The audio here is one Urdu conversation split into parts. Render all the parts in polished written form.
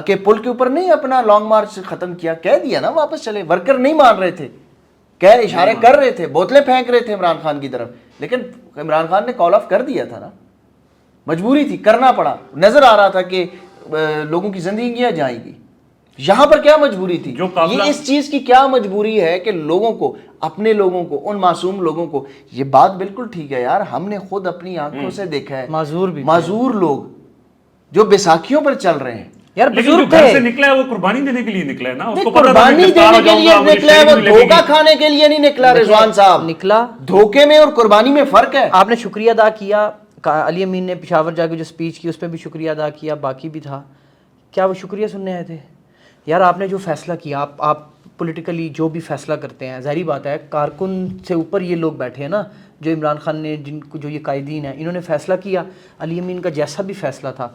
کہ پل کے اوپر نہیں اپنا لانگ مارچ ختم کیا, کہہ دیا نا واپس چلے. ورکر نہیں مان رہے تھے, اشارے کر رہے تھے, بوتلیں پھینک رہے تھے عمران خان کی طرف, لیکن عمران خان نے کال آف کر دیا تھا نا. مجبوری تھی, کرنا پڑا. نظر آ رہا تھا کہ لوگوں کی زندگیاں جائیں گی. یہاں پر کیا مجبوری تھی؟ یہ اس چیز کی کیا مجبوری ہے کہ لوگوں کو, اپنے لوگوں کو, ان معصوم لوگوں کو, یہ بات بالکل ٹھیک ہے یار, ہم نے خود اپنی آنکھوں سے دیکھا ہے معذور لوگ جو بیساکھیوں پر چل رہے ہیں. یار لیکن جو گھر سے نکلا ہے وہ قربانی دینے کے لیے نکلا ہے نا, اس کو پتہ تھا قربانی دینے کے لیے نکلا ہے, وہ دھوکہ کھانے کے لیے نہیں نکلا. رضوان صاحب, نکلا دھوکے میں اور قربانی میں فرق ہے. آپ نے شکریہ ادا کیا, علی امین نے پشاور جا کے جو سپیچ کی اس پہ بھی شکریہ ادا کیا, باقی بھی تھا. کیا وہ شکریہ سننے آئے تھے؟ یار آپ نے جو فیصلہ کیا, آپ پولیٹیکلی جو بھی فیصلہ کرتے ہیں, ظاہری بات ہے کارکن سے اوپر یہ لوگ بیٹھے ہیں نا, جو عمران خان نے, جن کو جو یہ قائدین ہیں, انہوں نے فیصلہ کیا. علی امین کا جیسا بھی فیصلہ تھا,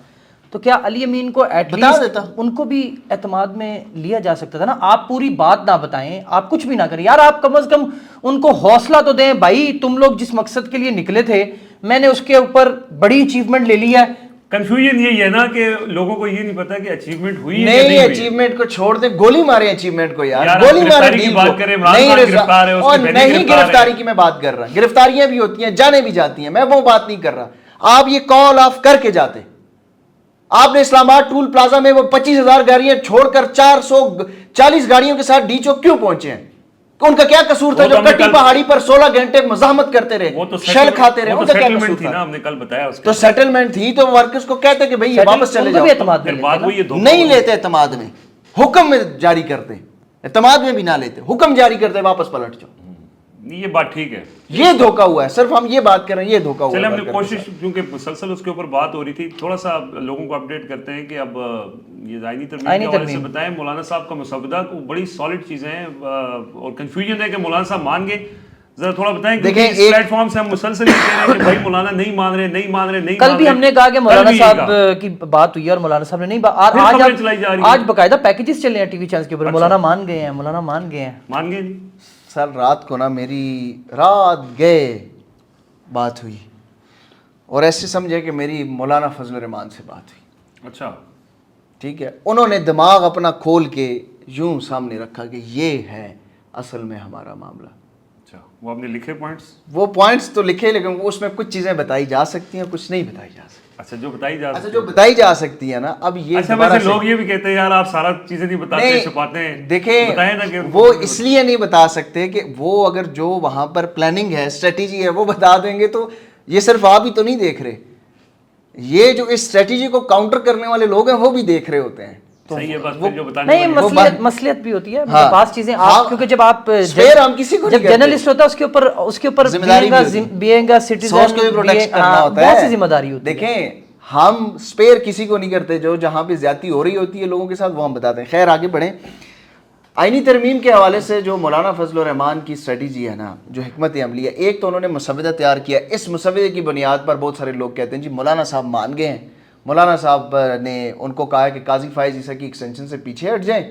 تو کیا علی امین کو ایٹ لیسٹ ان کو بھی اعتماد میں لیا جا سکتا تھا نا. آپ پوری بات نہ بتائیں, آپ کچھ بھی نہ کریں یار, آپ کم از کم ان کو حوصلہ تو دیں. بھائی تم لوگ جس مقصد کے لیے نکلے تھے, میں نے اس کے اوپر بڑی اچیومنٹ لے لی ہے. کنفیوژن یہی ہے نا کہ لوگوں کو یہ نہیں پتا کہ اچیومنٹ ہوئی ہے نہیں. اچیومنٹ کو چھوڑ دیں, گولی مارے اچیومنٹ کو یار, گولی مارے کی بات کریں. نہیں, گرفتاری کی میں بات کر رہا ہوں. گرفتاریاں بھی ہوتی ہیں, جانے بھی جاتی ہیں, میں وہ بات نہیں کر رہا. آپ یہ کال آف کر کے جاتے. آپ نے اسلام آباد ٹول پلازا میں وہ 25,000 گاڑیاں چھوڑ کر 440 گاڑیوں کے ساتھ ڈی چوک کیوں پہنچے ہیں؟ ان کا کیا قصور تھا جو کٹی پہاڑی پر 16 گھنٹے مزاحمت کرتے رہے, شل کھاتے رہے؟ ان کا کیا قصور تھا؟ ہم نے کل بتایا تو سیٹلمنٹ تھی, تو ورکرز کو کہتے کہ بھئی واپس چلے جاؤ. نہیں لیتے اعتماد میں, حکم میں جاری کرتے, اعتماد میں بھی نہ لیتے, حکم جاری کرتے واپس پلٹ جاؤ. یہ بات ٹھیک ہے, یہ دھوکہ ہوا ہے. صرف ہم یہ بات کر رہے ہیں, یہ دھوکہ ہوا ہے. چلے ہم نے کوشش, کیونکہ مسلسل اس کے اوپر بات ہو رہی تھی, تھوڑا سا لوگوں کو اپڈیٹ کرتے ہیں کہ اب یہ آئینی ترمیم کے حوالے سے بتائیں. مولانا صاحب کا مسودہ کو بڑی سالڈ چیزیں ہیں, اور کنفیوژن ہے کہ مولانا صاحب مان گئے. ذرا تھوڑا بتائیں, کیونکہ اس پلیٹ فارم سے ہم مسلسل یہ کہہ رہے ہیں کہ بھائی مولانا نہیں مان رہے, نہیں مان رہے, نہیں. کل بھی ہم نے کہا کہ مولانا صاحب کی بات ہوئی ہے اور مولانا صاحب نے نہیں. آج باقاعدہ پیکیجز چل رہے ہیں ٹی وی چینلز کے اوپر, مولانا مان گئے ہیں, مولانا مان گئے ہیں. مان گئے جی سر, رات کو نا میری رات گئے بات ہوئی, اور ایسے سمجھے کہ میری مولانا فضل الرحمان سے بات ہوئی. اچھا ٹھیک ہے, انہوں نے دماغ اپنا کھول کے یوں سامنے رکھا کہ یہ ہے اصل میں ہمارا معاملہ. اچھا, وہ آپ نے لکھے پوائنٹس؟ وہ پوائنٹس تو لکھے, لیکن اس میں کچھ چیزیں بتائی جا سکتی ہیں, کچھ نہیں بتائی جا سکتی. اچھا, جو بتائی جا سکتی, جو بتائی جا سکتی ہے نا. اب یہ اچھا, لوگ یہ بھی کہتے ہیں یار آپ سارا چیزیں نہیں بتاتے, چھپاتے ہیں. دیکھیں وہ اس لیے نہیں بتا سکتے کہ وہ اگر جو وہاں پر پلاننگ ہے, اسٹریٹجی ہے, وہ بتا دیں گے تو یہ صرف آپ ہی تو نہیں دیکھ رہے, یہ جو اس اسٹریٹجی کو کاؤنٹر کرنے والے لوگ ہیں وہ بھی دیکھ رہے ہوتے ہیں. صحیح ہے, بس پھر جو بتانے نہیں, مصلیت بھی ہوتی ہے بعض چیزیں آپ, کیونکہ جب آپ جب جرنلسٹ ہوتا ہے اس کے اوپر بینگ اے سٹیزن بہت سی ذمہ داری ہوتی ہے. دیکھیں ہم اسپیئر کسی کو نہیں کرتے, جو جہاں پہ زیادتی ہو رہی ہوتی ہے لوگوں کے ساتھ وہ ہم بتاتے ہیں. خیر آگے بڑھیں. آئینی ترمیم کے حوالے سے جو مولانا فضل الرحمان کی اسٹریٹجی ہے نا, جو حکمت عملی ہے, ایک تو انہوں نے مسودہ تیار کیا. اس مسودے کی بنیاد پر بہت سارے لوگ کہتے ہیں جی مولانا صاحب مان گئے ہیں, مولانا صاحب نے ان کو کہا کہ قاضی فائز عیسیٰ کی ایکسٹینشن سے پیچھے ہٹ جائیں,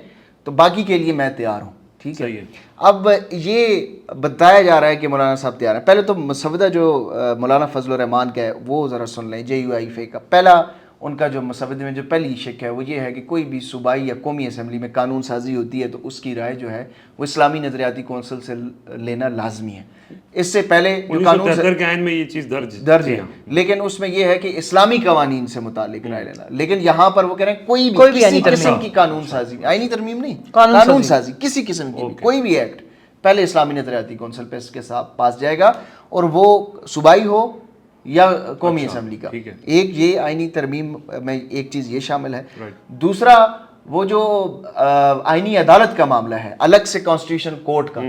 تو باقی کے لیے میں تیار ہوں. ٹھیک ہے, اب یہ بتایا جا رہا ہے کہ مولانا صاحب تیار ہیں. پہلے تو مسودہ جو مولانا فضل الرحمان کا ہے وہ ذرا سن لیں. JUIF کا پہلا ان کا جو مسودے میں جو پہلی شک ہے وہ یہ ہے کہ کوئی بھی صوبائی یا قومی اسمبلی میں قانون سازی ہوتی ہے تو اس کی رائے جو ہے وہ اسلامی نظریاتی کونسل سے لینا لازمی ہے. اس سے پہلے جو قانون کے عین میں یہ چیز درج ہے, لیکن اس میں یہ ہے کہ اسلامی قوانین سے متعلق رائے لینا. لیکن یہاں پر وہ کہہ رہے ہیں کوئی بھی کسی قسم کی قانون سازی, آئینی ترمیم نہیں, قانون سازی کسی قسم کی کوئی بھی ایکٹ پہلے اسلامی نظریاتی کونسل پہ اس کے ساتھ پاس جائے گا, اور وہ صوبائی ہو یا قومی اسمبلی کا. ایک یہ آئینی ترمیم میں ایک چیز یہ شامل ہے. دوسرا وہ جو آئینی عدالت کا معاملہ ہے الگ سے کانسٹیٹیوشن کورٹ کا,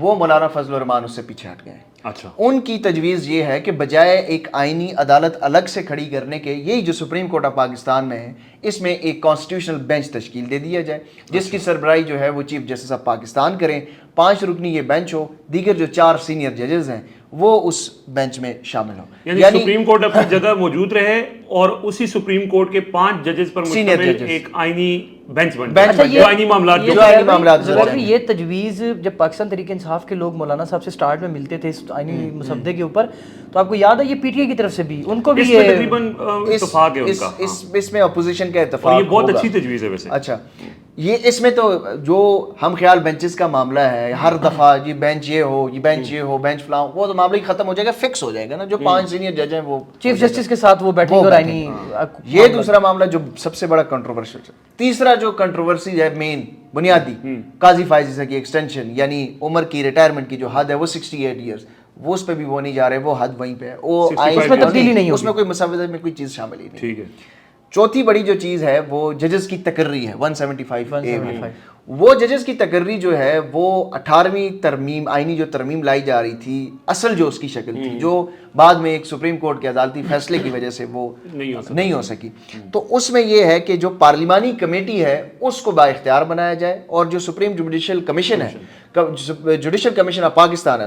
وہ مولانا فضل الرحمان اس سے پیچھے ہٹ گئے ہیں. ان کی تجویز یہ ہے کہ بجائے ایک آئینی عدالت الگ سے کھڑی کرنے کے, یہی جو سپریم کورٹ آف پاکستان میں ہے, اس میں ایک کانسٹیٹیوشنل بینچ تشکیل دے دیا جائے جس کی سربراہی جو ہے وہ چیف جسٹس آف پاکستان کریں. 5 رکنی یہ بینچ ہو, دیگر جو 4 سینئر ججز ہیں وہ اس بینچ میں شامل ہو. یعنی سپریم کورٹ اپنی جگہ موجود رہے اور اسی سپریم کورٹ کے 5 ججز پر مشتمل ایک آئینی بینچ بن جائے جو آئینی معاملات. یہ تجویز جب پاکستان تحریک انصاف کے لوگ مولانا صاحب سے سٹارٹ میں ملتے تھے اس آئینی مسودے کے اوپر, تو آپ کو یاد ہے یہ PTI کی طرف سے بھی ان کو بھی تقریباً اتفاق ہے ان کا. اس میں اپوزیشن کمیشن کا اور اتفاق یہ بہت ہوگا. اچھی تجویز ہے ویسے. اچھا یہ اس میں تو جو ہم خیال بینچز کا معاملہ ہے ہر دفعہ یہ بینچ یہ ہو یہ بینچ یہ ہو بینچ فلاں وہ تو معاملہ ہی ختم ہو جائے گا, فکس ہو جائے گا نا. جو 5 سینئر جج ہیں وہ چیف جسٹس کے ساتھ وہ بیٹھیں گے اور آئینی. یہ دوسرا معاملہ جو سب سے بڑا کنٹروورشل ہے. تیسرا جو کنٹروورسی ہے مین بنیادی قاضی فائز عیسیٰ کی ایکسٹینشن یعنی عمر کی ریٹائرمنٹ کی جو حد ہے وہ 68 ایئرس, وہ اس پہ بھی وہ نہیں جا رہے, وہ حد وہیں پہ ہے, وہ اس میں تبدیلی نہیں ہوگی, اس میں کوئی مسودہ میں کوئی چیز شامل ہی نہیں. ٹھیک ہے. چوتھی بڑی جو چیز ہے وہ ججز کی تقرری ہے 175A. وہ ججز کی تقرری جو ہے وہ 18ویں ترمیم آئینی جو ترمیم لائی جا رہی تھی اصل جو اس کی شکل تھی جو بعد میں ایک سپریم کورٹ کے عدالتی فیصلے کی وجہ سے وہ نہیں ہو سکی, تو اس میں یہ ہے کہ جو پارلیمانی کمیٹی ہے اس کو با اختیار بنایا جائے اور جو سپریم جوڈیشل کمیشن ہے جوڈیشل کمیشن آف پاکستان ہے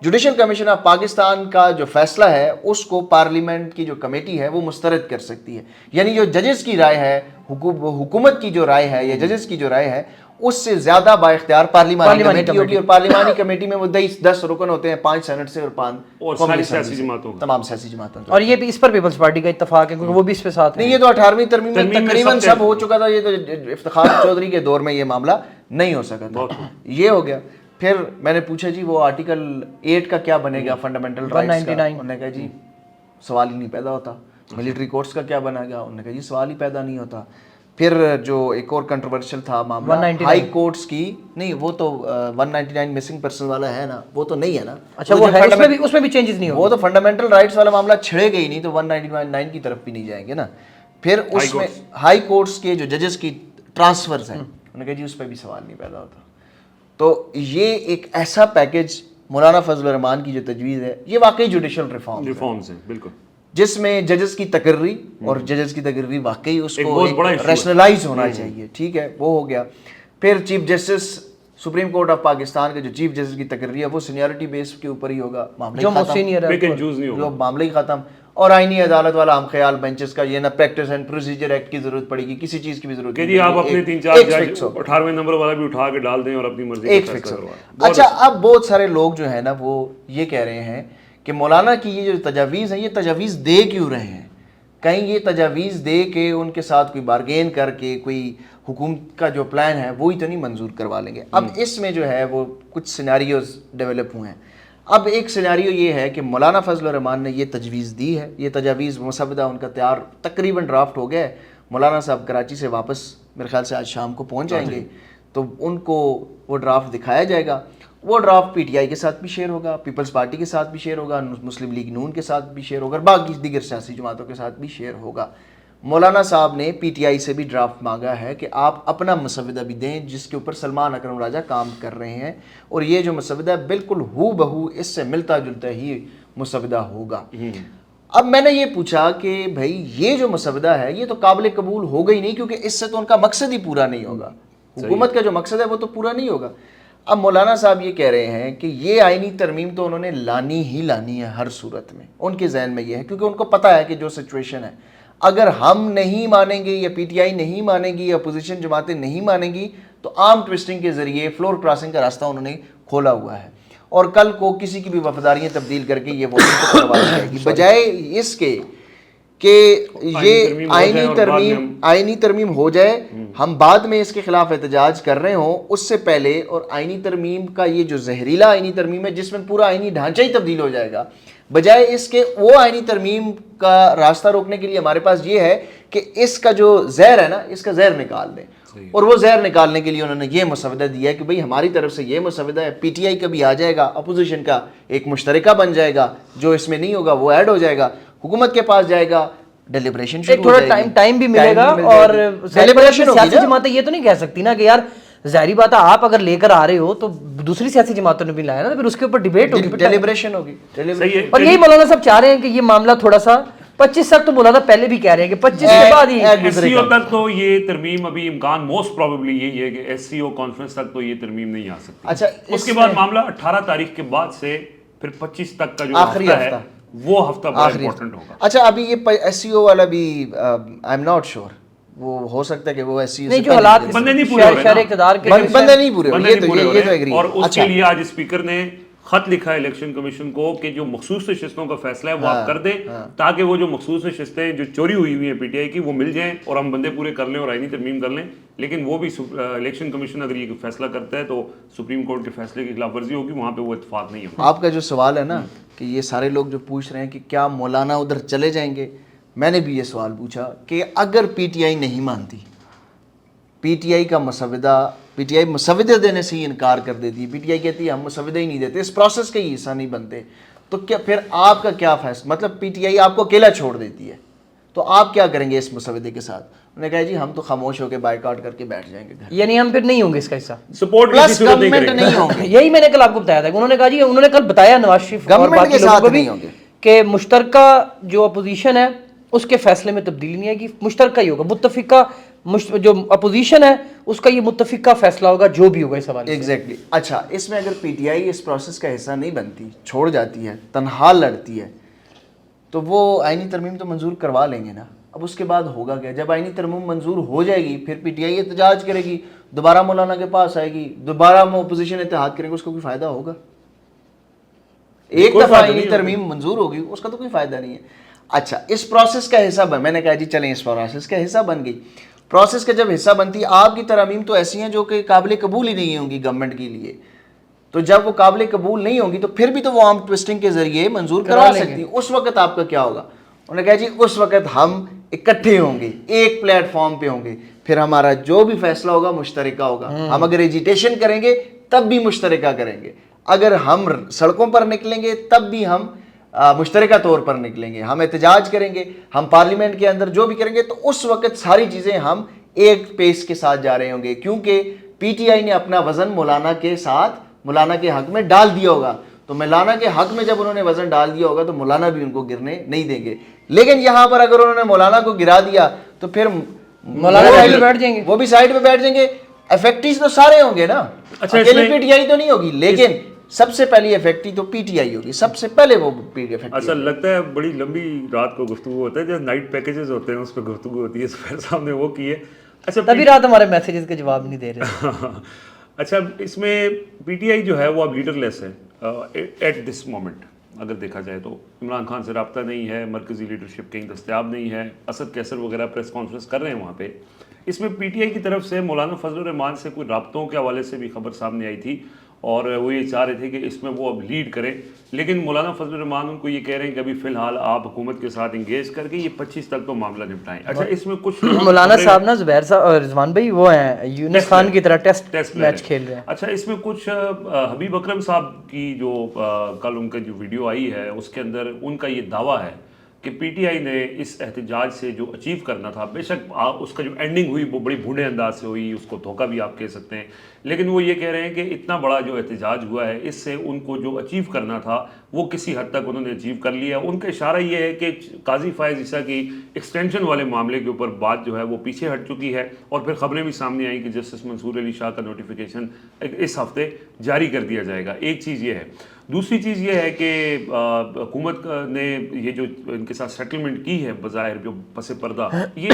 جوڈیشل کمیشن آف پاکستان کا جو فیصلہ ہے اس کو پارلیمنٹ کی جو کمیٹی ہے وہ مسترد کر سکتی ہے. یعنی جو ججز کی رائے ہے حکومت کی جو رائے ہے یا ججز کی جو رائے ہے اس سے زیادہ با اختیار پارلیمانی کمیٹی ہوگی, اور پارلیمانی کمیٹی میں وہ 10 رکن ہوتے ہیں, 5 سینٹ سے اور 5 سیاسی جماعتوں تمام سیاسی جماعتوں. اور یہ بھی اس پر پیپلز پارٹی کا اتفاق ہے کیونکہ وہ بھی اس پہ ساتھ نہیں, یہ تو 18ویں ترمیم میں تقریباً سب ہو چکا تھا. یہ تو افتخار چودھری کے دور میں یہ معاملہ نہیں ہو سکا تھا. یہ ہو گیا. پھر میں نے پوچھا جی وہ آرٹیکل 8 کا کیا بنے گا فنڈامنٹل رائٹس کا, انہوں نے کہا جی سوال ہی نہیں پیدا ہوتا. ملٹری کورٹس کا کیا بنے گا, انہوں نے کہا جی سوال ہی پیدا نہیں ہوتا. پھر جو ایک اور کنٹروورشل تھا معاملہ ہائی کورٹس کی, نہیں وہ تو 199 مسنگ پرسن والا ہے نا, وہ تو نہیں ہے نا. اچھا وہ ہے, اس میں بھی چینجز نہیں وہ تو فنڈامنٹل رائٹس والا معاملہ چھڑے گا ہی نہیں, تو 199 کی طرف بھی نہیں جائیں گے نا. پھر اس میں ہائی کورٹس کے جو ججز کی ٹرانسفرز ہیں انہوں نے کہا جی اس پہ بھی سوال نہیں پیدا ہوتا. تو یہ ایک ایسا پیکج مولانا فضل الرحمان کی جو تجویز ہے یہ واقعی جوڈیشل ریفارمز ہیں بالکل, جس میں ججز کی تقرری اور ججز کی تقرری واقعی اس کو ریشنلائز ہونا چاہیے. ٹھیک ہے, وہ ہو گیا. پھر chief justice supreme court of Pakistan کے جو چیف جسٹس کی تقرری ہے وہ سینیورٹی بیس کے اوپر ہی ہوگا, جو معاملہ ہی ختم. اور آئینی عدالت والا ہم خیال بینچز کا یہ نہ پریکٹس اینڈ پروسیجر ایکٹ کی ضرورت پڑے گی, کسی چیز کی بھی ضرورت نہیں. آپ اپنے 3-4 جج 18ویں نمبر والا بھی اٹھا کے ڈال دیں اور اپنی مرضی ایک فکس. اچھا اب بہت سارے لوگ جو ہے نا وہ یہ کہہ رہے ہیں کہ مولانا کی یہ جو تجاویز ہیں یہ تجاویز دے کیوں رہے ہیں, کہیں یہ تجاویز دے کے ان کے ساتھ کوئی بارگین کر کے کوئی حکومت کا جو پلان ہے وہی تو نہیں منظور کروا لیں گے. اب اس میں جو ہے وہ کچھ سیناریوز ڈیولپ ہوئے ہیں. اب ایک سیناریو یہ ہے کہ مولانا فضل الرحمان نے یہ تجویز دی ہے, یہ تجاویز مسودہ ان کا تیار تقریباً ڈرافٹ ہو گیا ہے. مولانا صاحب کراچی سے واپس میرے خیال سے آج شام کو پہنچ جائیں گے, تو ان کو وہ ڈرافٹ دکھایا جائے گا. وہ ڈرافٹ پی ٹی آئی کے ساتھ بھی شیئر ہوگا, پیپلز پارٹی کے ساتھ بھی شیئر ہوگا, مسلم لیگ نون کے ساتھ بھی شیئر ہوگا, اور باقی دیگر سیاسی جماعتوں کے ساتھ بھی شیئر ہوگا. مولانا صاحب نے پی ٹی آئی سے بھی ڈرافٹ مانگا ہے کہ آپ اپنا مسودہ بھی دیں جس کے اوپر سلمان اکرم راجہ کام کر رہے ہیں, اور یہ جو مسودہ بالکل ہو بہو اس سے ملتا جلتا ہی مسودہ ہوگا. اب میں نے یہ پوچھا کہ بھائی یہ جو مسودہ ہے یہ تو قابل قبول ہوگا ہی نہیں, کیونکہ اس سے تو ان کا مقصد ہی پورا نہیں ہوگا, حکومت کا جو مقصد ہے وہ تو پورا نہیں ہوگا. اب مولانا صاحب یہ کہہ رہے ہیں کہ یہ آئینی ترمیم تو انہوں نے لانی ہی لانی ہے ہر صورت میں, ان کے ذہن میں یہ ہے, کیونکہ ان کو پتہ ہے کہ جو سچویشن ہے اگر ہم نہیں مانیں گے یا پی ٹی آئی نہیں مانے گی یا اپوزیشن جماعتیں نہیں مانیں گی تو آرم ٹوسٹنگ کے ذریعے فلور کراسنگ کا راستہ انہوں نے کھولا ہوا ہے, اور کل کو کسی کی بھی وفاداریاں تبدیل کر کے یہ ووٹنگ کو کروائی جائے گی, بجائے اس کے کہ یہ آئینی ترمیم ہو جائے, ہم بعد میں اس کے خلاف احتجاج کر رہے ہوں اس سے پہلے, اور آئینی ترمیم کا یہ جو زہریلا آئینی ترمیم ہے جس میں پورا آئینی ڈھانچہ ہی تبدیل ہو جائے گا, بجائے اس کے وہ آئینی ترمیم کا راستہ روکنے کے لیے ہمارے پاس یہ ہے کہ اس کا جو زہر ہے نا اس کا زہر نکال دیں. اور وہ زہر نکالنے کے لیے انہوں نے یہ مسودہ دیا ہے کہ بھئی ہماری طرف سے یہ مسودہ ہے, پی ٹی آئی کا بھی آ جائے گا, اپوزیشن کا ایک مشترکہ بن جائے گا, جو اس میں نہیں ہوگا وہ ایڈ ہو جائے گا, حکومت کے پاس جائے گا, ڈیلیبریشن شروع ہو جائے گی, ٹائم بھی ملے گا. اور سیاسی جماعتیں یہ تو نہیں کہہ سکتی نا کہ یار ظاہری بات ہے آپ اگر لے کر آ رہے ہو تو دوسری سیاسی جماعتوں نے بھی لایا نا, پھر اس کے اوپر ڈیبیٹ ہوگی, ڈیلیبریشن ہوگی. اور یہی مولانا صاحب چاہ رہے ہیں کہ یہ معاملہ تھوڑا سا 25 تک, تو مولانا پہلے بھی کہہ رہے ہیں کہ 25 کے بعد ہی ایس سی او تک تو یہ ترمیم ابھی امکان موسٹ پروبیبلی یہی ہے کہ ایس سی او کانفرنس تک تو یہ ترمیم نہیں آ سکتی. اچھا اس کے بعد معاملہ 18 تاریخ کے بعد سے پھر 25 تک کا جو آخری ہفتہ ہے وہ ہفتہ بہت امپورٹنٹ ہوگا. اچھا ابھی یہ ایس سی او والا بھی آئی ایم ناٹ شیور, وہ ہو سکتا ہے کہ وہ ایسی نہیں, جو حالات بندے نہیں پورے ہو رہے, بندے نہیں پورے ہو رہے, یہ تو ایگری. اور اس کے لیے آج اسپیکر نے خط لکھا ہے الیکشن کمیشن کو کہ جو مخصوص نشستوں کا فیصلہ ہے وہ آپ کر دیں تاکہ وہ جو مخصوص نشستیں جو چوری ہوئی ہوئی ہیں پی ٹی آئی کی وہ مل جائیں اور ہم بندے پورے کر لیں اور آئینی ترمیم کر لیں. لیکن وہ بھی الیکشن کمیشن اگر یہ فیصلہ کرتا ہے تو سپریم کورٹ کے فیصلے کی خلاف ورزی ہوگی, وہاں پہ وہ اتفاق نہیں ہوگا. آپ کا جو سوال ہے نا کہ یہ سارے لوگ جو پوچھ رہے ہیں کہ کیا مولانا ادھر چلے جائیں گے, میں نے بھی یہ سوال پوچھا کہ اگر پی ٹی آئی نہیں مانتی, پی ٹی آئی کا مسودہ, پی ٹی آئی مسودے دینے سے ہی انکار کر دیتی, پی ٹی آئی کہتی ہے ہم مسودے ہی نہیں دیتے, اس پروسیس کا ہی حصہ نہیں بنتے, تو کیا پھر آپ کا کیا فیصلہ, مطلب پی ٹی آئی آپ کو اکیلا چھوڑ دیتی ہے تو آپ کیا کریں گے اس مسودے کے ساتھ؟ انہوں نے کہا جی ہم تو خاموش ہو کے بائیکاٹ کر کے بیٹھ جائیں گے گھر, یعنی ہم پھر نہیں ہوں گے اس کا حصہ, سپورٹ پلس گورنمنٹ نہیں ہوں گے. یہی میں نے کل آپ کو بتایا تھا. انہوں نے کہا جی, انہوں نے کل بتایا نواز شریف اور گورنمنٹ باقی کے لوگوں ساتھ کو بھی نہیں ہوں گے کہ مشترکہ جو اپوزیشن ہے اس کے فیصلے میں تبدیلی نہیں آئے گی, مشترکہ ہی ہوگا, متفقہ جو اپوزیشن ہے اس کا یہ متفقہ فیصلہ ہوگا جو بھی ہوگا اس حوالے سے. ایگزیکٹلی. اچھا, اس میں اگر P T I us process کا حصہ نہیں بنتی, چھوڑ جاتی ہے, تنہا لڑتی ہے, تو وہ آئینی ترمیم تو منظور کروا لیں گے نا. اب اس کے بعد ہوگا کیا؟ جب آئینی ترمیم منظور ہو جائے گی پھر پی ٹی آئی احتجاج کرے گی, دوبارہ مولانا کے پاس آئے گی, دوبارہ ہم اپوزیشن اتحاد کریں گے, اس کو کوئی فائدہ ہوگا؟ ایک دفعہ آئینی ترمیم منظور ہوگی اس کا تو کوئی فائدہ نہیں ہے. اچھا, اس پروسیس کا حصہ بن, میں نے کہا جی چلیں اس پروسیس کا حصہ بن گئی. پروسیس کا جب حصہ بنتی, آپ کی ترامیم تو ایسی ہیں جو کہ قابل قبول ہی نہیں ہوں گی گورنمنٹ کے لیے, تو جب وہ قابل قبول نہیں ہوں گی تو پھر بھی تو وہ آرم ٹوسٹنگ کے ذریعے منظور کروا سکتی. اس وقت آپ کا کیا ہوگا؟ انہوں نے کہا جی اس وقت ہم اکٹھے ہوں گے, ایک پلیٹ فارم پہ ہوں گے, پھر ہمارا جو بھی فیصلہ ہوگا مشترکہ ہوگا. ہم اگر ایجیٹیشن کریں گے تب بھی مشترکہ کریں گے, اگر ہم سڑکوں پر نکلیں گے تب بھی ہم مشترکہ طور پر نکلیں گے, ہم احتجاج کریں گے, ہم پارلیمنٹ کے اندر جو بھی کریں گے, تو اس وقت ساری چیزیں ہم ایک پیس کے ساتھ جا رہے ہوں گے, کیونکہ پی ٹی آئی نے اپنا وزن مولانا کے ساتھ, مولانا کے حق میں ڈال دیا ہوگا. تو مولانا کے حق میں جب انہوں نے وزن ڈال دیا ہوگا تو مولانا بھی ان کو گرنے نہیں دیں گے. لیکن یہاں پر اگر انہوں نے مولانا کو گرا دیا تو پھر مولانا سائڈ پہ بیٹھ جائیں گے, وہ بھی سائڈ پہ بیٹھ جائیں گے. افیکٹیز تو سارے ہوں گے نا, اکیلی پی ٹی آئی تو نہیں ہوگی, لیکن سب سے پہلی افیکٹی تو پی ٹی آئی ہوگی, سب سے پہلے وہ پی ٹی آئی. اچھا, لگتا ہے بڑی لمبی رات کو گفتگو ہوتا ہے, جو نائٹ پیکیجز ہوتے ہیں اس پہ گفتگو ہوتی ہے, سفیر صاحب نے وہ کی ہے. اچھا, تبھی رات ہمارے میسیجز کے جواب نہیں دے رہے. اچھا, اس میں پی ٹی آئی جو ہے وہ اب لیڈر لیس ہے ایٹ دس مومنٹ. اگر دیکھا جائے تو عمران خان سے رابطہ نہیں ہے, مرکزی لیڈرشپ کہیں دستیاب نہیں ہے, اسد کیسر وغیرہ پریس کانفرنس کر رہے ہیں وہاں پہ. اس میں پی ٹی آئی کی طرف سے مولانا فضل الرحمان سے کوئی رابطوں کے حوالے سے بھی خبر سامنے آئی تھی, اور وہ یہ چاہ رہے تھے کہ اس میں وہ اب لیڈ کریں. لیکن مولانا فضل الرحمان ان کو یہ کہہ رہے ہیں کہ ابھی فی الحال آپ حکومت کے ساتھ انگیج کر کے یہ 25 تک تو معاملہ نپٹائیں. اچھا, اس میں کچھ مولانا صاحب نا زبیر صاحب اور رضوان بھائی وہ ہیں یونس خان کی طرح ٹیسٹ میچ کھیل رہے ہیں. اچھا, اس میں کچھ حبیب اکرم صاحب کی جو کل ان کا جو ویڈیو آئی ہے اس کے اندر ان کا یہ دعویٰ ہے کہ پی ٹی آئی نے اس احتجاج سے جو اچیو کرنا تھا, بے شک اس کا جو اینڈنگ ہوئی وہ بڑی بھونڈے انداز سے ہوئی, اس کو دھوکہ بھی آپ کہہ سکتے ہیں, لیکن وہ یہ کہہ رہے ہیں کہ اتنا بڑا جو احتجاج ہوا ہے اس سے ان کو جو اچیو کرنا تھا وہ کسی حد تک انہوں نے اچیو کر لیا. ان کا اشارہ یہ ہے کہ قاضی فائز عیسیٰ کی ایکسٹینشن والے معاملے کے اوپر بات جو ہے وہ پیچھے ہٹ چکی ہے, اور پھر خبریں بھی سامنے آئیں کہ جسٹس منصور علی شاہ کا نوٹیفیکیشن اس ہفتے جاری کر دیا جائے گا. ایک چیز یہ ہے. دوسری چیز یہ ہے کہ حکومت نے یہ جو ان کے ساتھ سیٹلمنٹ کی ہے بظاہر جو پس پردہ, یہ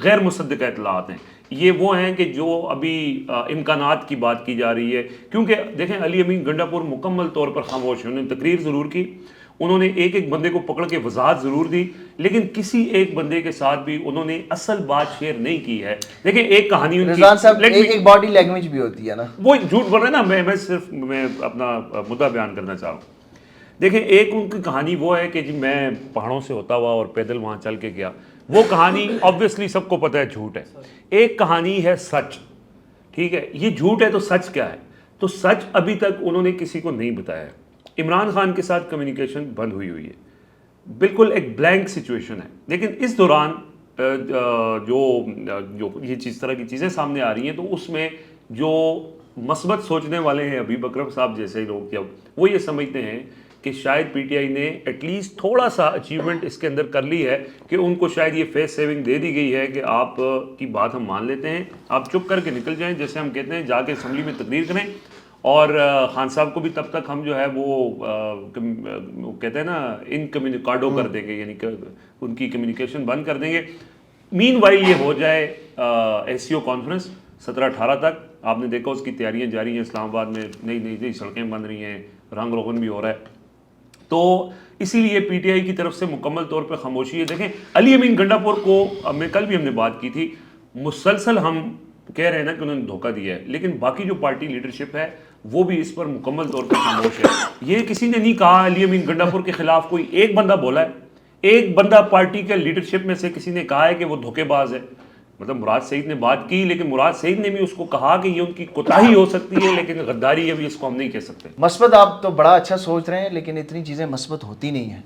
غیر مصدقہ اطلاعات ہیں. یہ وہ ہیں کہ جو ابھی امکانات کی بات کی جا رہی ہے, کیونکہ دیکھیں علی امین گنڈا پور مکمل طور پر خاموش ہیں. انہوں نے تقریر ضرور کی, انہوں نے ایک ایک بندے کو پکڑ کے وضاحت ضرور دی, لیکن کسی ایک بندے کے ساتھ بھی انہوں نے اصل بات شیئر نہیں کی ہے. دیکھیں ایک کہانی ان کی ایک باڈی لینگویج بھی ہوتی ہے نا, وہ جھوٹ بول رہے ہیں نا. میں اپنا مدعا بیان کرنا چاہ رہا ہوں. دیکھیں, ایک ان کی کہانی وہ ہے کہ جی میں پہاڑوں سے ہوتا ہوا اور پیدل وہاں چل کے گیا, وہ کہانی آبویسلی سب کو پتہ ہے جھوٹ ہے. ایک کہانی ہے سچ, ٹھیک ہے, یہ جھوٹ ہے تو سچ کیا ہے؟ تو سچ ابھی تک انہوں نے کسی کو نہیں بتایا ہے. عمران خان کے ساتھ کمیونیکیشن بند ہوئی ہے, بالکل ایک بلینک سچویشن ہے. لیکن اس دوران جو یہ چیز طرح کی چیزیں سامنے آ رہی ہیں تو اس میں جو مثبت سوچنے والے ہیں حبیب اکرم صاحب جیسے لوگ, وہ یہ سمجھتے ہیں کہ شاید پی ٹی آئی نے ایٹ لیسٹ تھوڑا سا اچیومنٹ اس کے اندر کر لی ہے, کہ ان کو شاید یہ فیس سیونگ دے دی گئی ہے کہ آپ کی بات ہم مان لیتے ہیں, آپ چپ کر کے نکل جائیں, جیسے ہم کہتے ہیں جا کے اسمبلی میں تقریر کریں, اور خان صاحب کو بھی تب تک ہم جو ہے وہ کہتے ہیں نا ان کمیونیکاڈو کر دیں گے, یعنی کہ ان کی کمیونیکیشن بند کر دیں گے. مین وائل یہ ہو جائے ایس سی او کانفرنس 17-18 تک, آپ نے دیکھا اس کی تیاریاں جاری ہیں, اسلام آباد میں نئی سڑکیں بن رہی ہیں, رنگ روغن بھی ہو رہا ہے. تو اسی لیے پی ٹی آئی کی طرف سے مکمل طور پہ خاموشی ہے. دیکھیں علی امین گنڈا پور کو کل بھی ہم نے بات کی تھی, مسلسل ہم کہہ رہے ہیں نا کہ انہوں نے دھوکہ دیا ہے, لیکن باقی جو پارٹی لیڈرشپ ہے وہ بھی اس پر مکمل طور پہ خاموش ہے. یہ کسی نے نہیں کہا علی امین گنڈا پور کے خلاف کوئی ایک بندہ بولا ہے, ایک بندہ پارٹی کے لیڈرشپ میں سے کسی نے کہا ہے کہ وہ دھوکے باز ہے. مطلب مراد سعید نے بات کی, لیکن مراد سعید نے بھی اس کو کہا کہ یہ ان کی کوتاہی ہو سکتی ہے, لیکن غداری ابھی اس کو ہم نہیں کہہ سکتے. مثبت آپ تو بڑا اچھا سوچ رہے ہیں, لیکن اتنی چیزیں مثبت ہوتی نہیں ہیں.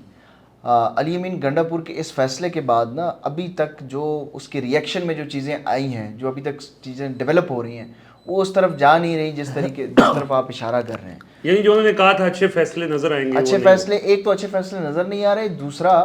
علی امین گنڈا پور کے اس فیصلے کے بعد نا ابھی تک جو اس کے ریئیکشن میں جو چیزیں آئی ہیں, جو ابھی تک چیزیں ڈیولپ ہو رہی ہیں, وہ اس طرف جا نہیں رہی جس طرف آپ اشارہ کر رہے ہیں. یعنی جو انہوں نے کہا تھا اچھے فیصلے نظر آئیں گے, اچھے فیصلے, ایک تو اچھے فیصلے نظر نہیں آ رہے, دوسرا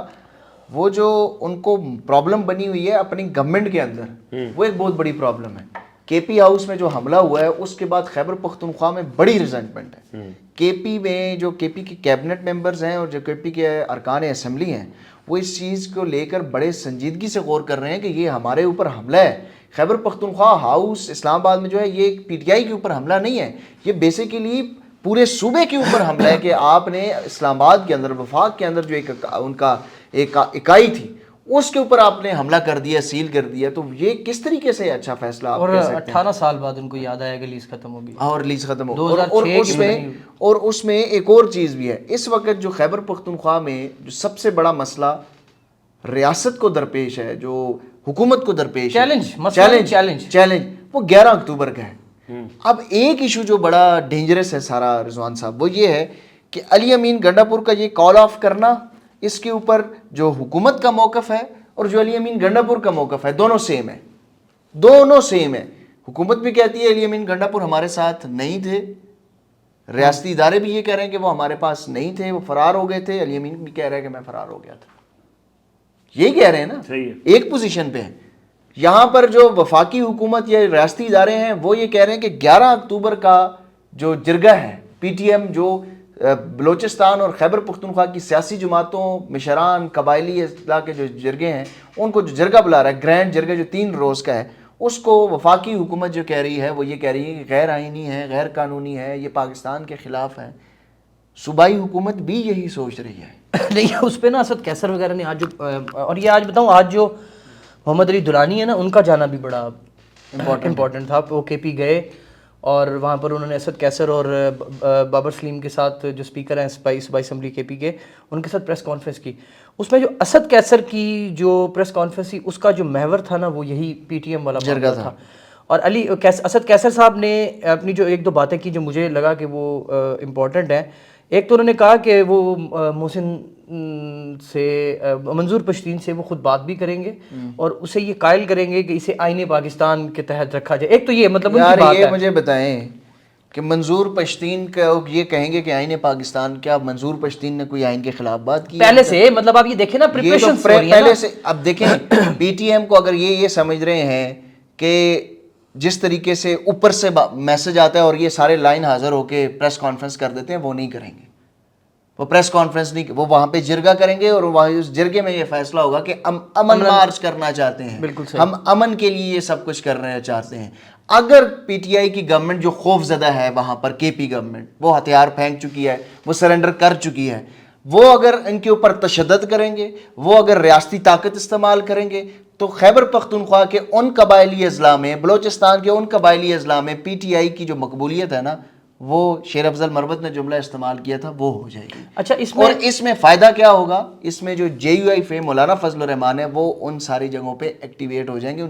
وہ جو ان کو پرابلم بنی ہوئی ہے اپنی گورنمنٹ کے اندر, وہ ایک بہت بڑی پرابلم ہے. کے پی ہاؤس میں جو حملہ ہوا ہے اس کے بعد خیبر پختونخوا میں بڑی ریزنٹمنٹ ہے. کے پی میں جو کے پی کے کیبنٹ ممبرز ہیں اور جو کے پی کے ارکان اسمبلی ہیں, وہ اس چیز کو لے کر بڑے سنجیدگی سے غور کر رہے ہیں کہ یہ ہمارے اوپر حملہ ہے. خیبر پختونخوا ہاؤس اسلام آباد میں جو ہے یہ پی ٹی آئی کے اوپر حملہ نہیں ہے, یہ بیسیکلی پورے صوبے کے اوپر حملہ ہے کہ آپ نے اسلام آباد کے اندر, وفاق کے اندر جو ایک ان کا ایک اکائی تھی, اس کے اوپر آپ نے حملہ کر دیا, سیل کر دیا. تو یہ کس طریقے سے اچھا فیصلہ آپ کہہ سکتے ہیں؟ 18 سال بعد ان کو یاد آیا کہ لیز ختم ہوگی, اور لیز ختم ہو, اور اس میں ایک اور چیز بھی ہے. اس وقت جو خیبر پختونخوا میں جو سب سے بڑا مسئلہ ریاست کو درپیش ہے, جو حکومت کو درپیش چیلنج, وہ 11 اکتوبر کا ہے. اب ایک ایشو جو بڑا ڈینجرس ہے سارا رضوان صاحب, وہ یہ ہے کہ علی امین گنڈا پور کا یہ کال آف کرنا, اس کے اوپر جو حکومت کا موقف ہے اور جو علی امین گنڈا پور کا موقف ہے, دونوں سیم ہے, دونوں سیم ہے. حکومت بھی کہتی ہے علی امین گنڈا پور ہمارے ساتھ نہیں تھے, ریاستی ادارے بھی یہ کہہ رہے ہیں کہ وہ ہمارے پاس نہیں تھے, وہ فرار ہو گئے تھے. علی امین بھی کہہ رہے ہیں کہ میں فرار ہو گیا تھا. یہی کہہ رہے ہیں نا, ایک پوزیشن پہ ہے. یہاں پر جو وفاقی حکومت یا ریاستی ادارے ہیں وہ یہ کہہ رہے ہیں کہ 11 اکتوبر کا جو جرگہ ہے, پی ٹی ایم جو بلوچستان اور خیبر پختونخوا کی سیاسی جماعتوں, مشران, قبائلی اضلاع کے جو جرگے ہیں, ان کو جو جرگہ بلا رہا ہے, گرینڈ جرگہ جو 3 روز کا ہے, اس کو وفاقی حکومت جو کہہ رہی ہے وہ یہ کہہ رہی ہے کہ غیر آئینی ہے, غیر قانونی ہے, یہ پاکستان کے خلاف ہے. صوبائی حکومت بھی یہی سوچ رہی ہے. نہیں, اس پہ نا اسد کیسر وغیرہ نے آج جو, اور یہ آج بتاؤں, آج جو محمد علی دورانی ہے نا, ان کا جانا بھی بڑا امپورٹنٹ تھا. وہ کے پی گئے اور وہاں پر انہوں نے اسد کیسر اور بابر سلیم کے ساتھ, جو اسپیکر ہیں صوبائی اسمبلی کے پی کے, ان کے ساتھ پریس کانفرنس کی. اس میں جو اسد کیسر کی جو پریس کانفرنس تھی, اس کا جو محور تھا نا, وہ یہی پی ٹی ایم والا جرگہ تھا. اور اسد کیسر صاحب نے اپنی جو 1-2 باتیں کی جو مجھے لگا کہ وہ امپورٹنٹ ہیں. ایک تو انہوں نے کہا کہ وہ محسن سے, منظور پشتین سے وہ خود بات بھی کریں گے اور اسے یہ قائل کریں گے کہ اسے آئین پاکستان کے تحت رکھا جائے. ایک تو یہ مطلب یار یہ مجھے بتائیں کہ منظور پشتین کا یہ کہیں گے کہ آئین پاکستان, کیا منظور پشتین نے کوئی آئین کے خلاف بات کی پہلے سے؟ مطلب آپ یہ دیکھیں نا, پریپریشن پہلے سے. اب دیکھیں پی ٹی ایم کو اگر یہ سمجھ رہے ہیں کہ جس طریقے سے اوپر سے میسج آتا ہے اور یہ سارے لائن حاضر ہو کے پریس کانفرنس کر دیتے ہیں, وہ نہیں کریں گے. وہ پریس کانفرنس نہیں, وہ وہاں پہ جرگہ کریں گے اور وہاں اس جرگے میں یہ فیصلہ ہوگا کہ امن مارچ کرنا چاہتے ہیں, ہم امن کے لیے یہ سب کچھ کرنا چاہتے ہیں. اگر پی ٹی آئی کی گورنمنٹ جو خوف زدہ ہے وہاں پر, کے پی گورنمنٹ, وہ ہتھیار پھینک چکی ہے, وہ سرنڈر کر چکی ہے, وہ اگر ان کے اوپر تشدد کریں گے, وہ اگر ریاستی طاقت استعمال کریں گے, تو خیبر پختونخوا کے ان قبائلی اضلاع میں, بلوچستان کے ان قبائلی اضلاع میں پی ٹی آئی کی جو مقبولیت ہے نا, وہ شیر افضل مربت نے جملہ استعمال کیا تھا, وہ ہو جائے گی. اچھا, اس میں فائدہ کیا ہوگا؟ اس میں جو جے یو آئی فے مولانا فضل الرحمان ہے, وہ ان ساری جگہوں پہ ایکٹیویٹ ہو جائیں گے,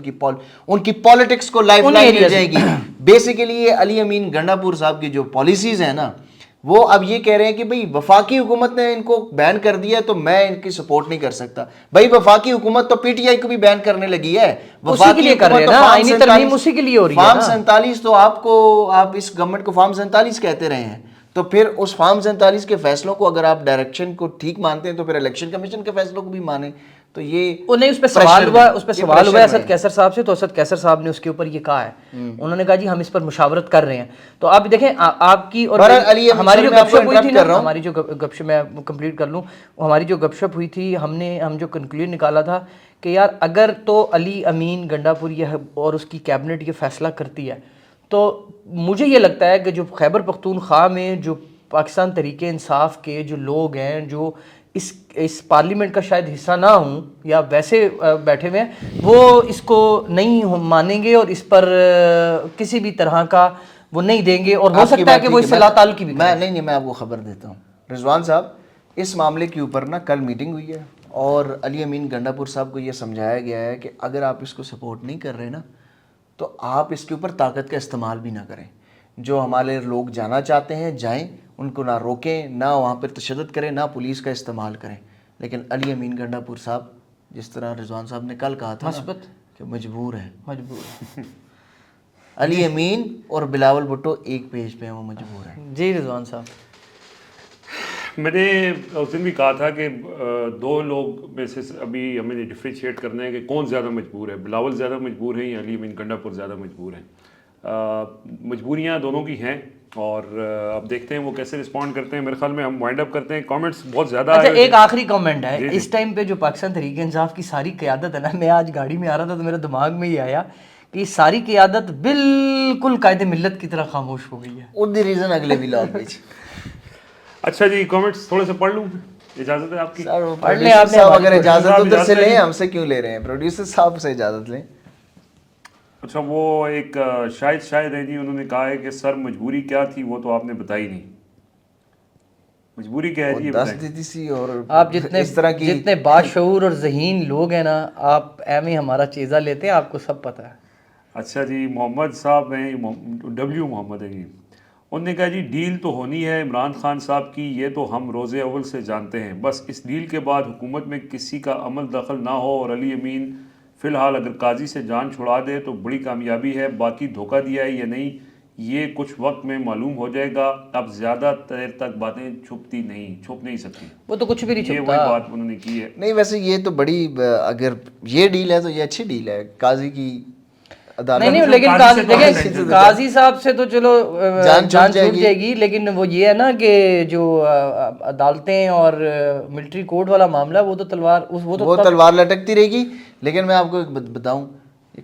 ان کی پالیٹکس کو لائف لائن مل جائے گی. بیسیکلی یہ علی امین گنڈا پور صاحب کی جو پالیسیز ہیں نا, وہ اب یہ کہہ رہے ہیں کہ بھئی وفاقی حکومت نے ان کو بین کر دیا تو میں ان کی سپورٹ نہیں کر سکتا. بھئی وفاقی حکومت تو پی ٹی آئی کو بھی بین کرنے لگی ہے, وفاقی حکومت تو آئینی ترمیم اسی کے لیے ہو رہی ہے. فارم 47 تو آپ اس گورنمنٹ کو فارم 47 کہتے رہے ہیں, تو پھر اس فارم 47 کے فیصلوں کو اگر آپ ڈائریکشن کو ٹھیک مانتے ہیں تو پھر الیکشن کمیشن کے فیصلوں کو بھی مانیں. تو یہ نہیں, اس پہ سوال ہوا اسد کیسر صاحب سے, تو اسد کیسر صاحب نے اس کے اوپر یہ کہا ہے, انہوں نے کہا جی ہم اس پر مشاورت کر رہے ہیں. تو آپ دیکھیں آپ کی اور ہماری جو گپ شپ ہوئی تھی نا, ہماری جو گپ شپ, میں کمپلیٹ کر لوں, ہماری جو گپ شپ ہوئی تھی, ہم جو کنکلوژن نکالا تھا کہ یار اگر تو علی امین گنڈا پور اور اس کی کیبنٹ یہ فیصلہ کرتی ہے تو مجھے یہ لگتا ہے کہ جو خیبر پختونخوا میں جو پاکستان تحریک انصاف کے جو لوگ ہیں جو اس پارلیمنٹ کا شاید حصہ نہ ہوں یا ویسے بیٹھے ہوئے ہیں، وہ اس کو نہیں مانیں گے اور اس پر کسی بھی طرح کا وہ نہیں دیں گے، اور ہو سکتا ہے کہ وہ اس سے اللہ تعالی کی بھی میں آپ کو خبر دیتا ہوں رضوان صاحب، اس معاملے کے اوپر نا کل میٹنگ ہوئی ہے اور علی امین گنڈا پور صاحب کو یہ سمجھایا گیا ہے کہ اگر آپ اس کو سپورٹ نہیں کر رہے نا تو آپ اس کے اوپر طاقت کا استعمال بھی نہ کریں. جو ہمارے لوگ جانا چاہتے ہیں جائیں، ان کو نہ روکیں، نہ وہاں پر تشدد کریں، نہ پولیس کا استعمال کریں. لیکن علی امین گنڈا پور صاحب جس طرح رضوان صاحب نے کل کہا تھا کہ مجبور ہیں علی امین اور بلاول بھٹو ایک پیج پہ ہیں، وہ مجبور ہیں. جی رضوان صاحب، میں نے اس دن بھی کہا تھا کہ دو لوگ میں سے ابھی ہمیں ڈفرینشیٹ کرنا ہے کہ کون زیادہ مجبور ہے، بلاول زیادہ مجبور ہے یا علی امین گنڈا پور زیادہ مجبور ہیں. مجبوریاں دونوں کی ہیں اور اب دیکھتے ہیں وہ کیسے رسپونڈ کرتے ہیں. میرے خیال میں ہم وائنڈ اپ کرتے ہیں. کامنٹس بہت زیادہ اچھا ایک آخری کامنٹ ہے. اس ٹائم پہ جو پاکستان تحریک انصاف کی ساری قیادت ہے نا، میں آج گاڑی میں آ رہا تھا تو میرے دماغ میں یہ آیا کہ ساری قیادت بالکل قائد ملت کی طرح خاموش ہو گئی ہے. وہ دی ریزن اگلے ولاگ میں. اچھا جی کامنٹس تھوڑے سے پڑھ لوں، اجازت ہے آپ کی؟ پڑھ لیں آپ نے. اگر اجازت ادھر سے لیں، ہم سے کیوں لے رہے ہیں؟ پروڈیوسر صاحب سے اجازت لیں. اچھا وہ ایک شاید ہے جی، انہوں نے کہا ہے کہ سر مجبوری کیا تھی وہ تو آپ نے بتائی نہیں. مجبوری کیا ہے جی؟ دس دیتی سی. اور آپ جتنے باشعور اور ذہین لوگ ہیں نا، آپ ایم ہی ہمارا چیزہ لیتے ہیں، آپ کو سب پتہ ہے. اچھا جی محمد صاحب ہیں، ڈبلیو محمد ہے جی، انہوں نے کہا جی ڈیل تو ہونی ہے عمران خان صاحب کی، یہ تو ہم روز اول سے جانتے ہیں، بس اس ڈیل کے بعد حکومت میں کسی کا عمل دخل نہ ہو اور علی امین فی الحال اگر قاضی سے جان چھڑا دے تو بڑی کامیابی ہے. باقی دھوکہ دیا ہے یا نہیں یہ کچھ وقت میں معلوم ہو جائے گا. اب زیادہ دیر تک باتیں چھپ نہیں سکتی. وہ تو کچھ بھی نہیں یہ چھپتا. وہی بات انہوں نے کی ہے. نہیں ویسے یہ تو بڑی، اگر یہ ڈیل ہے تو یہ اچھی ڈیل ہے. قاضی کی عدالت نہیں لیکن قاضی صاحب سے تو چلو جان چھوٹ جائے گی، لیکن وہ یہ ہے نا کہ جو عدالتیں اور ملٹری کورٹ والا معاملہ وہ تو تلوار لٹکتی رہے گی. لیکن میں آپ کو بتاؤں،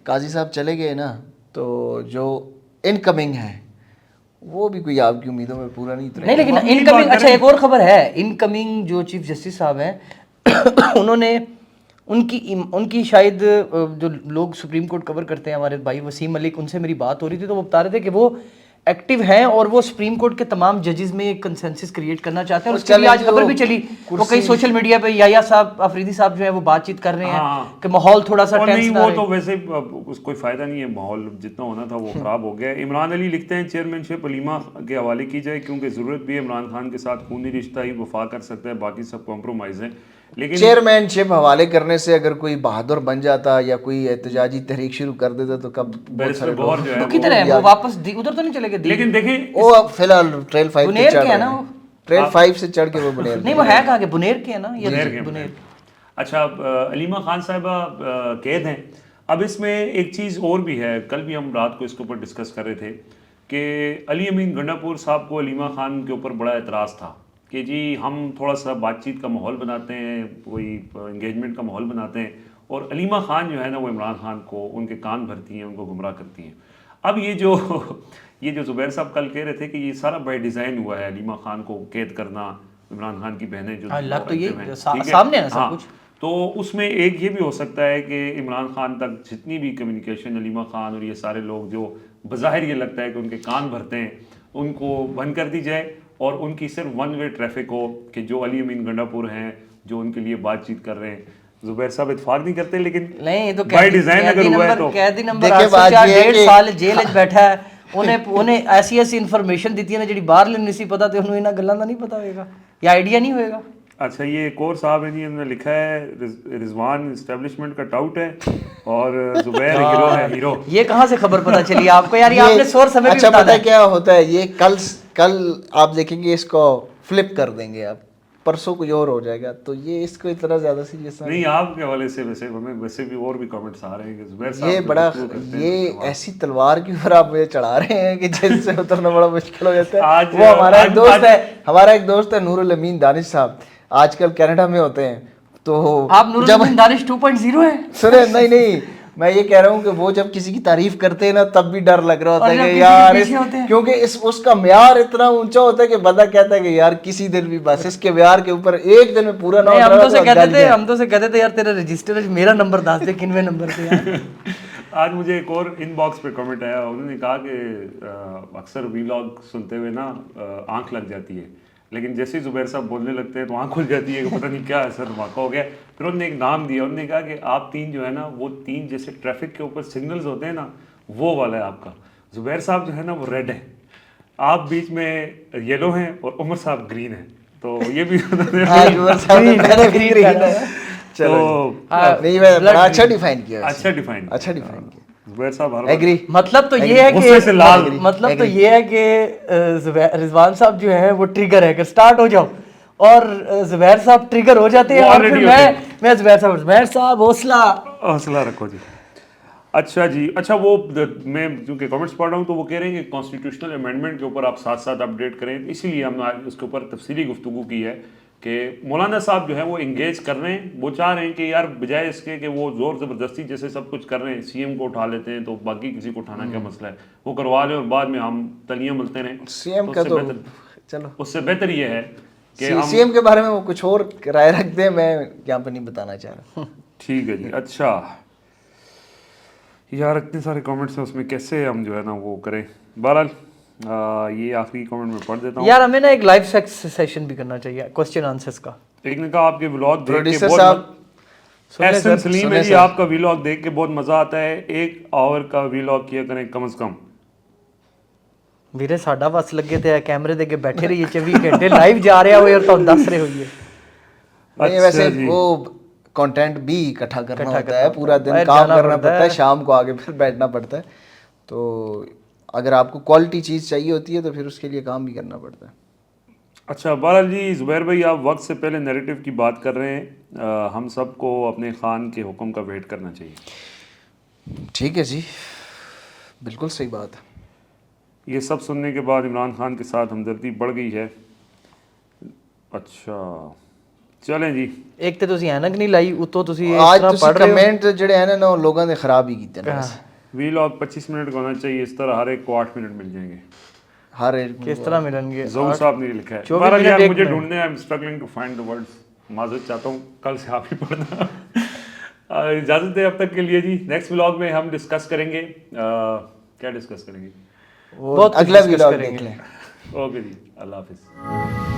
قاضی صاحب چلے گئے نا تو جو ان کمنگ ہے وہ بھی کوئی آپ کی امیدوں میں پورا نہیں اترے. نہیں لیکن ان کمنگ، اچھا ایک اور خبر ہے، ان کمنگ جو چیف جسٹس صاحب ہیں انہوں نے ان کی شاید جو لوگ سپریم کورٹ کور کرتے ہیں ہمارے بھائی وسیم ملک، ان سے میری بات ہو رہی تھی تو وہ بتا رہے تھے کہ وہ ایکٹیو ہیں اور وہ سپریم کورٹ کے تمام ججز میں ایک کنسنسس کریٹ کرنا چاہتے ہیں. اس کے لیے آج خبر بھی چلی، وہ کئی سوشل میڈیا پہ یحییٰ صاحب افریدی صاحب جو ہے وہ بات چیت کر رہے ہیں کہ ماحول تھوڑا سا ٹینس نہ رہے. وہ تو ویسے اس کوئی فائدہ نہیں ہے، ماحول جتنا ہونا تھا وہ خراب ہو گیا. عمران علی لکھتے ہیں چیئرمین شپ علیمہ کے حوالے کی جائے کیونکہ ضرورت بھی ہے. عمران خان کے ساتھ خونی رشتہ ہی وفا کر سکتا ہے، باقی سب کمپرومائز ہیں. لیکن چیئرمین شپ حوالے کرنے سے اگر کوئی بہادر بن جاتا یا کوئی احتجاجی تحریک شروع کر دیتا تو کب بہت جو ہے کدھر ہے وہ واپس ادھر تو نہیں چلے گئے. لیکن دیکھیں وہ فی الحال ٹریل 5 بنیر کے ہے نا، وہ ٹریل 5 سے چڑھ کے وہ بنیر نہیں وہ ہے کہاں کہ بنیر کے ہے نا، یہ بنیر. اچھا علیمہ خان صاحبہ قید ہیں. اب اس میں ایک چیز اور بھی ہے، کل بھی ہم رات کو اس کے اوپر ڈسکس کر رہے تھے کہ علی امین گنڈا پور صاحب کو علیمہ خان کے اوپر بڑا اعتراض تھا کہ جی ہم تھوڑا سا بات چیت کا ماحول بناتے ہیں، کوئی انگیجمنٹ کا ماحول بناتے ہیں، اور علیمہ خان جو ہے نا وہ عمران خان کو ان کے کان بھرتی ہیں، ان کو گمراہ کرتی ہیں. اب یہ جو زبیر صاحب کل کہہ رہے تھے کہ یہ سارا بائی ڈیزائن ہوا ہے، علیمہ خان کو قید کرنا، عمران خان کی بہنیں جو تو یہ سامنے ہے سب کچھ. تو اس میں ایک یہ بھی ہو سکتا ہے کہ عمران خان تک جتنی بھی کمیونیکیشن علیمہ خان اور یہ سارے لوگ جو بظاہر یہ لگتا ہے کہ ان کے کان بھرتے ہیں ان کو بند کر دی جائے اور ان کی صرف ون وے ٹریفک ہو کہ جو علی امین گنڈا پور ہیں جو ان کے لیے بات چیت کر رہے ہیں. زبیر صاحب اتفاق نہیں کرتے لیکن بائی ڈیزائن اگر ہوا ہے تو قیدی نمبر 1.5 سال جیل وچ بیٹھا ہے. انہیں ایسی انفارمیشن دیتی ہے نا جڑی باہر نہیں سی پتا تے انہوں انہاں گلاں دا نہیں پتا ہوئے گا یا آئیڈیا نہیں ہوئے گا. اچھا یہ ایک اور صاحب ہیں جی، انہوں نے لکھا ہے رضوان اسٹیبلشمنٹ کا ٹاؤٹ ہے اور زبیر ہیرو ہے ہیرو. یہ کہاں سے خبر پتہ چلی آپ کو یار؟ یہ آپ نے سورس ہمیں بھی بتا دیا. اچھا پتہ کیا ہوتا ہے، یہ کل آپ دیکھیں گے اس کو فلپ کر دیں گے، آپ پرسوں کچھ اور ہو جائے گا. تو یہ اس کو اتنا زیادہ سیریس نہیں. آپ کے حوالے سے ویسے بھی اور بھی کمنٹس آ رہے ہیں کہ زبیر صاحب یہ بڑا یہ ایسی تلوار کے اوپر آپ مجھے چڑھا رہے ہیں کہ جس سے اترنا بڑا مشکل ہو جاتا ہے. وہ ہمارا ایک دوست ہے نور الامین دانش صاحب، آج کل کینیڈا میں ہوتے ہیں. تو آپ نور الامین دانش 2.0 ہیں؟ سنیں نہیں میں یہ کہہ رہا ہوں کہ وہ جب کسی کی تعریف کرتے ہیں نا تب بھی ڈر لگ رہا ہوتا اور ہے جب کہ کسی یار کے پیچھے ہوتے ہیں۔ کیونکہ اس کا معیار اتنا اونچا ہوتا ہے کہ بندہ کہتا ہے کہ یار کسی دن بھی بس اس کے معیار کے اوپر ایک دن میں پورا نہ ہم تو سے کہتے تھے یار تیرا رجسٹر ہے، میرا نمبر دس دے کنویں نمبر پہ یار۔ آج مجھے ایک اور ان باکس پہ کمنٹ آیا، انہوں نے کہا کہ اکثر ویلاگ سنتے ہوئے نا آنکھ لگ جاتی ہے، لیکن جیسے ہی زبیر صاحب بولنے لگتے ہیں تو آنکھ کھل جاتی ہے کہ پتہ نہیں کیا اثر واقع ہو گیا۔ پھر انہوں نے ایک نام دیا، انہوں نے کہا کہ آپ تین جو ہے نا وہ تین جیسے ٹریفک کے اوپر سگنلز ہوتے ہیں نا وہ والا ہے آپ کا۔ زبیر صاحب جو ہے نا وہ ریڈ ہے، آپ بیچ میں یلو ہیں اور عمر صاحب گرین ہیں، تو یہ بھی اچھا ڈیفائن کیا، اچھا ڈیفائن زبیر صاحب ایگری۔ مطلب تو یہ ہے کہ رضوان صاحب جو ہیں وہ ٹریگر ہے کہ سٹارٹ ہو جاؤ، اور زبیر صاحب ٹریگر ہو جاتے ہیں، اور پھر میں زبیر صاحب حوصلہ رکھو جی۔ اچھا جی، اچھا وہ میں چونکہ کمنٹس پڑھ رہا ہوں تو وہ کہہ رہے ہیں کہ کانسٹیٹیوشنل امینڈمنٹ کے اوپر آپ ساتھ ساتھ اپڈیٹ کریں، اسی لیے ہم نے آج اس کے اوپر تفصیلی گفتگو کی ہے کہ مولانا صاحب جو ہیں وہ انگیج کر رہے ہیں، وہ چاہ رہے ہیں کہ یار بجائے اس کے کہ وہ زور زبردستی جیسے سب کچھ کر رہے ہیں، سی ایم کو اٹھا لیتے ہیں تو باقی کسی کو اٹھانا کیا مسئلہ ہے، وہ کروا لیں اور بعد میں ہم تلیاں ملتے رہیں۔ سی ایم کا تو چلو، اس سے بہتر یہ ہے کہ سی ایم کے بارے میں وہ کچھ اور رائے رکھتے ہیں، میں یہاں پہ نہیں بتانا چاہ رہا۔ ٹھیک ہے جی۔ اچھا یار اتنے سارے کامنٹس ہیں، اس میں کیسے ہم جو ہے نا وہ کریں، بہرحال یہ آخری کامنٹ میں پڑھ دیتا ہوں۔ یار ہمیں نا ایک لائیو سیشن بھی کرنا چاہیے کوسچن آنسرز کا۔ ایک نے کہا آپ کے ولاگ دیکھ کے پروڈیوسر بہت صاحب احسن سلیم ہے جی، آپ کا ولاگ دیکھ کے بہت مزہ آتا ہے، 1 آور کا ولاگ کیا کریں کم از کم۔ ਵੀਰੇ ਸਾਡਾ ਬਸ ਲੱਗੇ ਤੇ ਕੈਮਰੇ ਦੇ ਅੱਗੇ ਬੈਠੇ ਰਹੀਏ 24 ਘੰਟੇ ਲਾਈਵ ਜਾ ਰਿਹਾ ਹੋਏ ਔਰ ਤੁਹਾਨੂੰ ਦੱਸ ਰਹੇ ਹੋਈਏ। نہیں ویسے وہ کنٹینٹ بھی اکٹھا کرنا ہوتا ہے، پورا دن کام کرنا پڑتا ہے، شام کو آگے پھر بیٹھنا پڑتا ہے، تو اگر آپ کو کوالٹی چیز چاہیے ہوتی ہے تو پھر اس کے لیے کام بھی کرنا پڑتا ہے۔ اچھا بہرحال جی، زبیر بھائی آپ وقت سے پہلے نیریٹو کی بات کر رہے ہیں، ہم سب کو اپنے خان کے حکم کا ویٹ کرنا چاہیے۔ ٹھیک ہے جی، بالکل صحیح بات ہے۔ یہ سب سننے کے بعد عمران خان کے ساتھ ہمدردی بڑھ گئی ہے۔ اچھا چلیں جی، ایک تو تسی اینک نہیں لائی، اتوں تسی آج تسی کمنٹ جڑے ہیں نا لوگوں نے خراب ہی کیتے ہیں۔ ویلاگ 25 منٹ کا ہونا چاہیے، اس طرح ہر ایک کو 8 منٹ مل جائیں گے۔ ہر ایک کس طرح ملیں گے؟ زہور صاحب نے لکھا ہے۔ بہرحال یار مجھے ڈھونڈنے ہیں، struggling to find the words, معذرت چاہتا ہوں، کل سے آپ ہی پڑھنا۔ اجازت دیں اب تک کے لیے جی، نیکسٹ ولاگ میں ہم ڈسکس کریں گے، کیا ڈسکس کریں گے؟ اگلا ولاگ دیکھ لیں۔ اوکے جی، اللہ حافظ۔